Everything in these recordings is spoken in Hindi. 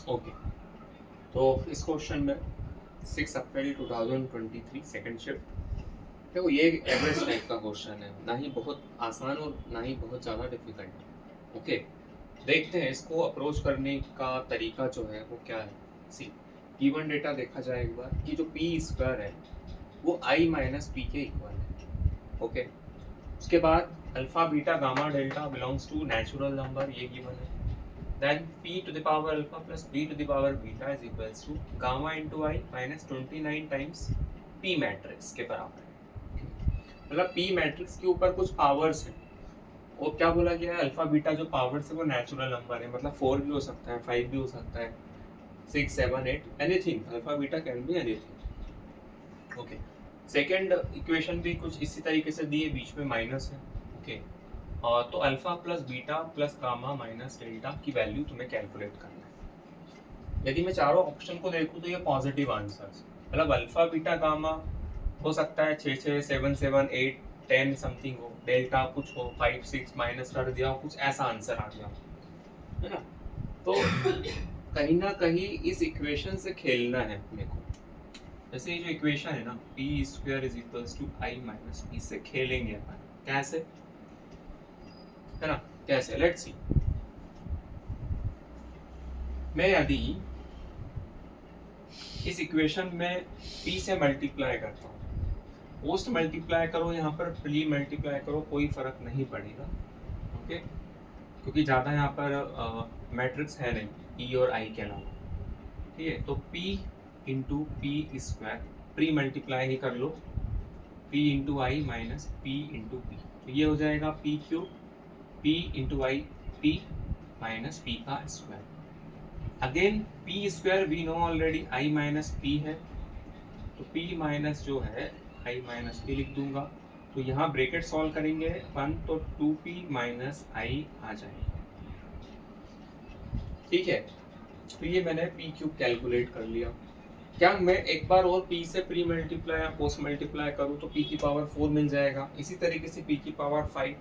ओके, तो इस क्वेश्चन में 6 अप्रैल 2023 सेकंड शिफ्ट। देखो ये एक एवरेज टाइप का क्वेश्चन है, ना ही बहुत आसान और ना ही बहुत ज़्यादा डिफिकल्ट। ओके, देखते हैं इसको अप्रोच करने का तरीका जो है वो क्या है। सी, गिवन डेटा देखा जाए एक बार कि जो पी स्क्वायर है वो आई माइनस पी के इक्वल है। ओके, उसके बाद alpha beta gamma delta belongs to natural number, ये गिवन है। Then p to the power alpha plus b to the power beta is equals to gamma into I minus 29 times p matrix के बराबर है। मतलब p मैट्रिक्स के ऊपर कुछ पावर्स हैं और क्या बोला गया है, अल्फा बीटा जो पावर्स है वो नेचुरल नंबर है, मतलब 4 भी हो सकता है, 5 भी हो सकता है, 6 7 8 anything, alpha beta can be anything. Okay, second equation भी कुछ इसी तरीके से दी है, बीच में माइनस है। ओके, तो alpha plus beta plus gamma minus delta की वैल्यू तुम्हें कैलकुलेट करना है। यदि मैं चारों ऑप्शन को देखूं तो ये पॉजिटिव आंसर्स, मतलब अल्फा बीटा गामा हो सकता है 6 6 7 7 8 10 समथिंग हो, डेल्टा कुछ हो 5 6 माइनस कर दिया हो, कुछ ऐसा आंसर आ गया हो, है ना। तो कहीं ना कहीं इस इक्वेशन से खेलना है अपने को। जैसे ये जो इक्वेशन है ना, P square is equals to I minus P, से खेलेंगे अपन। कैसे, है ना, कैसे, लेट्स सी। मैं यदि इस इक्वेशन में p से मल्टीप्लाई करता हूँ, पोस्ट मल्टीप्लाई करो यहाँ पर, प्री मल्टीप्लाई करो, कोई फर्क नहीं पड़ेगा। ओके, क्योंकि ज़्यादा यहाँ पर मैट्रिक्स है नहीं e और i के अलावा। ठीक है, तो p into P square, pre multiply ही कर लो, p into I minus P into P, तो ये हो जाएगा p cube, p into I p minus p का square. Again p square we know already i minus p है, तो p माइनस जो है i माइनस p लिख दूंगा। तो यहाँ ब्रैकेट सॉल्व करेंगे अपन, तो 2p माइनस i आ जाएगा। ठीक है, तो ये मैंने p क्यूब कैलकुलेट कर लिया। क्या मैं एक बार और p से प्री मल्टीप्लाई या पोस्ट मल्टीप्लाई करूँ तो p की पावर 4 मिल जाएगा। इसी तरीके से p की पावर 5।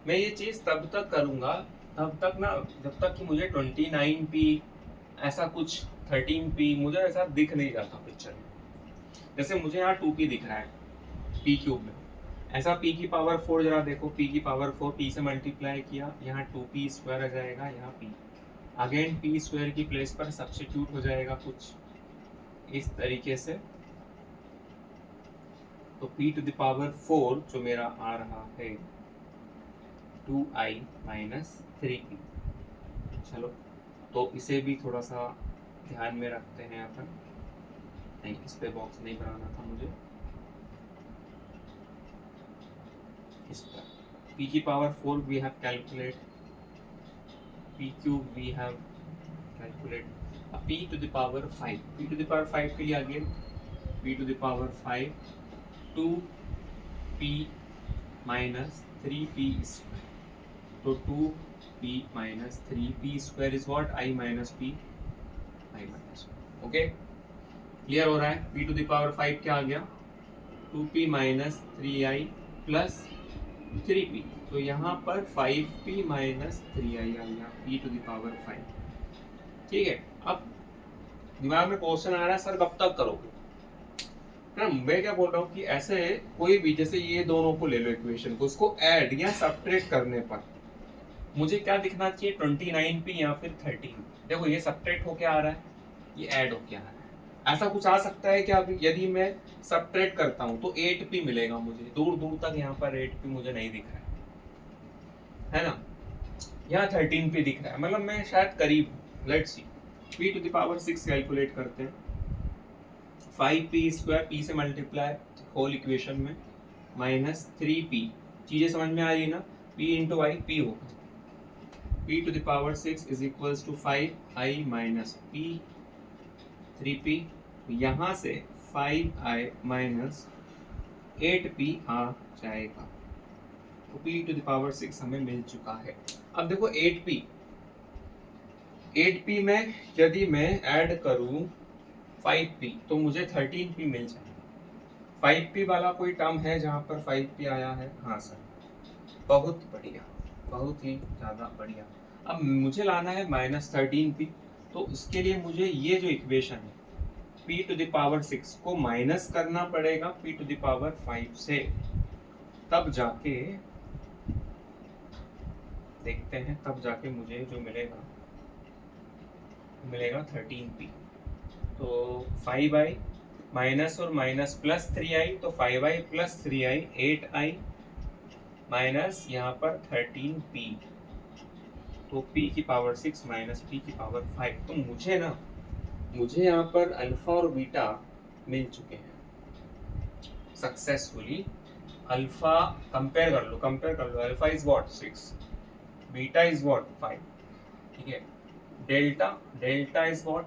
मैं ये चीज़ तब तक करूँगा तब तक ना, जब तक कि मुझे 29p ऐसा कुछ 13p मुझे ऐसा दिख नहीं जाता पिक्चर में। जैसे मुझे यहाँ 2p दिख रहा है p क्यूब में, ऐसा p की पावर 4 जरा देखो, p की पावर 4 p से मल्टीप्लाई किया, यहाँ 2p स्क्वायर आ जाएगा, यहाँ p अगेन p स्क्वायर की प्लेस पर सब्स्टिट्यूट हो जाएगा कुछ इस तरीके से। तो p टू द पावर 4 जो मेरा आ रहा है 2i माइनस 3p। चलो, तो इसे भी थोड़ा सा ध्यान में रखते हैं अपन। नहीं, इस पे बॉक्स नहीं बनाना था मुझे, इस पर p की power 4 we have calculate, p cube we have calculate, p to the power 5, p to the power 5 के लिए again p to the power 5 2p minus 3p square, तो 2p minus 3p square is what i minus p, i minus. Okay, clear हो रहा है। p टू द पावर 5 क्या आ गया, 2p minus 3i plus 3p, तो यहाँ पर 5p माइनस 3i आ गया, p टू द पावर 5। ठीक है, अब दिमाग में क्वेश्चन आ रहा है, सर कब तक करोगे ना। मैं क्या बोल रहा हूँ कि ऐसे कोई भी, जैसे ये दोनों को ले लो इक्वेशन को, उसको ऐड या सब्ट्रैक्ट करने पर मुझे क्या दिखना चाहिए, 29p या फिर 13। देखो ये सब्ट्रैक्ट होके आ रहा है, ये ऐड होके आ रहा है। ऐसा कुछ आ सकता है क्या, यदि मैं सब्ट्रैक्ट करता हूँ तो 8p मिलेगा मुझे, दूर दूर तक यहाँ पर 8p मुझे नहीं दिख रहा है ना, यहाँ 13p दिख रहा है, मतलब मैं शायद करीब हूँ। Let's see, p to the power 6 calculate करते हैं, 5p स्क्वायर p से मल्टीप्लाई होल इक्वेशन में माइनस 3p, चीजें समझ में आ रही ना, p इंटू आई p होगा, p to the power 6 is equals to 5i minus p 3p, यहाँ से 5i माइनस 8p आ जाएगा, तो p टू द पावर 6 हमें मिल चुका है। अब देखो 8p में यदि मैं ऐड करूं 5p तो मुझे 13p मिल जाएगा। 5p वाला कोई टर्म है जहां पर 5p आया है, हाँ सर, बहुत बढ़िया, बहुत ही ज़्यादा बढ़िया। अब मुझे लाना है माइनस 13p, तो उसके लिए मुझे ये जो इक्वेशन है p टू द पावर 6 को माइनस करना पड़ेगा p टू द पावर 5 से, तब जाके देखते हैं, तब जाके मुझे जो मिलेगा 13p। तो 5i माइनस और माइनस प्लस 3i, तो 5i plus 3i 8i minus यहाँ पर 13p, तो p की पावर 6 माइनस p की पावर 5। तो मुझे यहाँ पर अल्फा और बीटा मिल चुके हैं सक्सेसफुली। अल्फा कंपेयर कर लो, alpha is what 6, beta is what 5, ठीक है। डेल्टा इज व्हाट,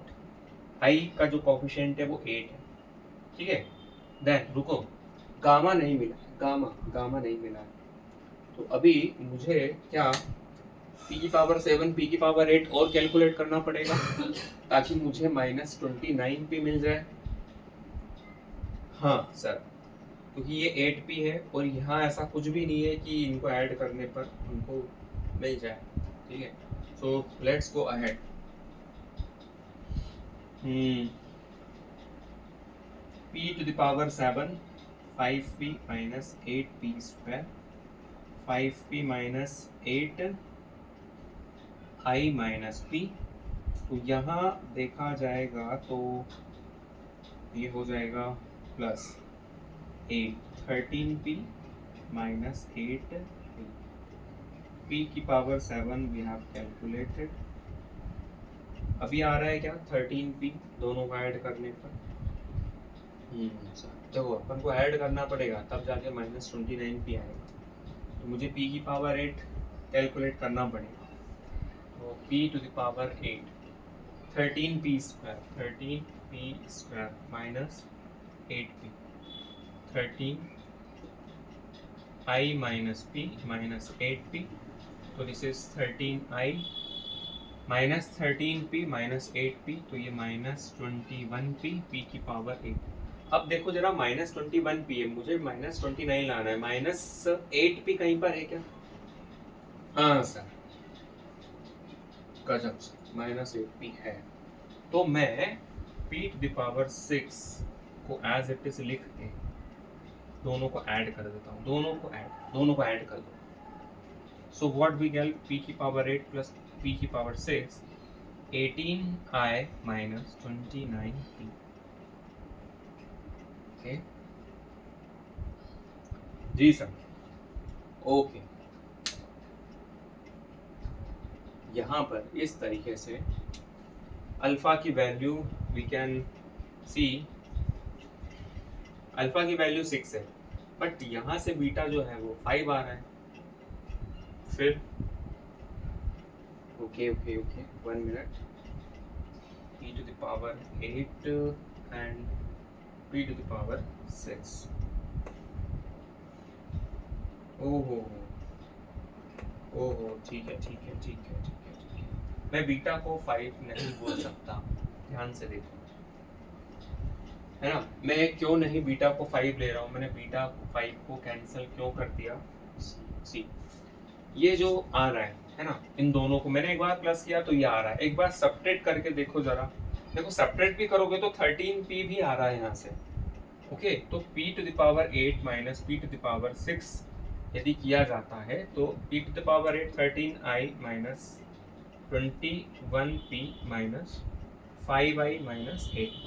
आई का जो कोफिशिएंट है वो 8 है, ठीक है। देन रुको, गामा नहीं मिला, गामा नहीं मिला है। तो अभी मुझे क्या p की पावर 7 p की पावर 8 और कैलकुलेट करना पड़ेगा ताकि मुझे माइनस 29p मिल जाए। हाँ सर, क्योंकि ये 8p है और यहाँ ऐसा कुछ भी नहीं है कि इनको ऐड करने पर उनको मिल जाए, ठीक है। So let's go ahead. p to the power 7 5p minus 8p square, 5p minus 8 i minus p। तो यहाँ देखा जाएगा तो ये हो जाएगा plus 8 13p minus 8p, p की पावर 7 वी हैव कैलकुलेटेड। अभी आ रहा है क्या 13p दोनों का ऐड करने पर। देखो अपन को ऐड करना पड़ेगा तब जाके माइनस 29p आएगा। तो मुझे p की पावर 8 कैलकुलेट करना पड़ेगा। तो p to the power 8 13p square minus 8p, 13 i minus p minus 8p। तो this is 13i minus 13p minus 8p, तो ये माइनस 21p p की पावर 8। अब देखो जरा माइनस 21p है, मुझे माइनस 29 लाना है, माइनस 8p कहीं पर है क्या? हाँ सर, गजब सर, माइनस 8p है। तो मैं p टू द पावर 6 को एज इट इज लिख के दोनों को ऐड कर देता हूँ, दोनों को ऐड कर दो। So what we get, p की पावर 8 प्लस p की power 6, 18i minus 29p। Okay जी सर, ओके। यहाँ पर इस तरीके से अल्फा की value we can see, alpha की वैल्यू 6 है, बट यहाँ से बीटा जो है वो 5 आ रहा है। फिर okay 1 minute, p to the power 8 and p to the power 6। ओहो ठीक है। मैं बीटा को 5 नहीं बोल सकता, ध्यान से देखो, है ना। मैं क्यों नहीं बीटा को 5 ले रहा हूँ, मैंने बीटा 5 को कैंसिल क्यों कर दिया। सी, ये जो आ रहा है ना, इन दोनों को मैंने एक बार प्लस किया तो ये आ रहा है, एक बार सब्ट्रैक्ट करके देखो जरा, देखो सब्ट्रैक्ट भी करोगे तो 13p भी आ रहा है यहाँ से। ओके, तो p to the power 8 minus p to the power 6 यदि किया जाता है तो p to the power 8 13i minus 21p minus 5i minus 8p।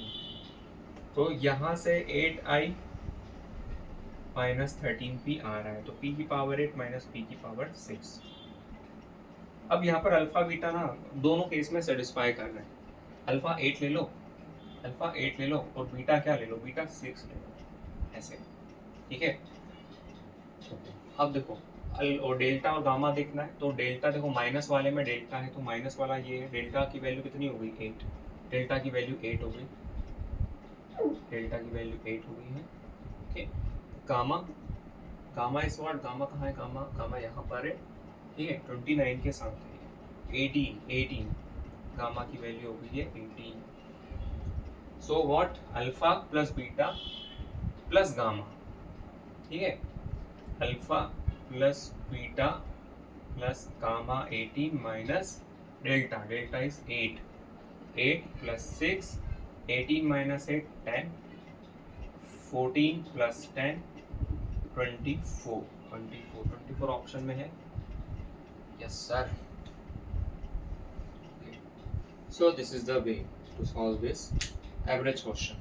तो यहाँ से 8i माइनस 13p आ रहा है, तो p की पावर 8 माइनस p की पावर 6। अब यहाँ पर अल्फा बीटा ना दोनों केस में सेटिस्फाई कर रहे हैं। अल्फा 8 ले लो और बीटा क्या ले लो, बीटा 6 ले लो, ऐसे, ठीक है। अब देखो और डेल्टा और गामा देखना है, तो डेल्टा देखो माइनस वाले में डेल्टा है, तो माइनस वाला ये है, डेल्टा की वैल्यू कितनी हो गई 8, डेल्टा की वैल्यू 8 हो गई, डेल्टा की वैल्यू 8 हो गई है। ओके, गामा इस व्हाट, गामा कहाँ है, गामा यहाँ पर है, ठीक है, 29 के साथ है, 18 गामा की वैल्यू हो गई है 18। So what, alpha plus beta plus gamma, ठीक है, alpha plus beta plus gamma 18 minus delta is 8। 8 plus 6, 18 minus 8, 10, 14 plus 10, 24. 24 option में है. Yes sir. Okay. So this is the way to solve this average question.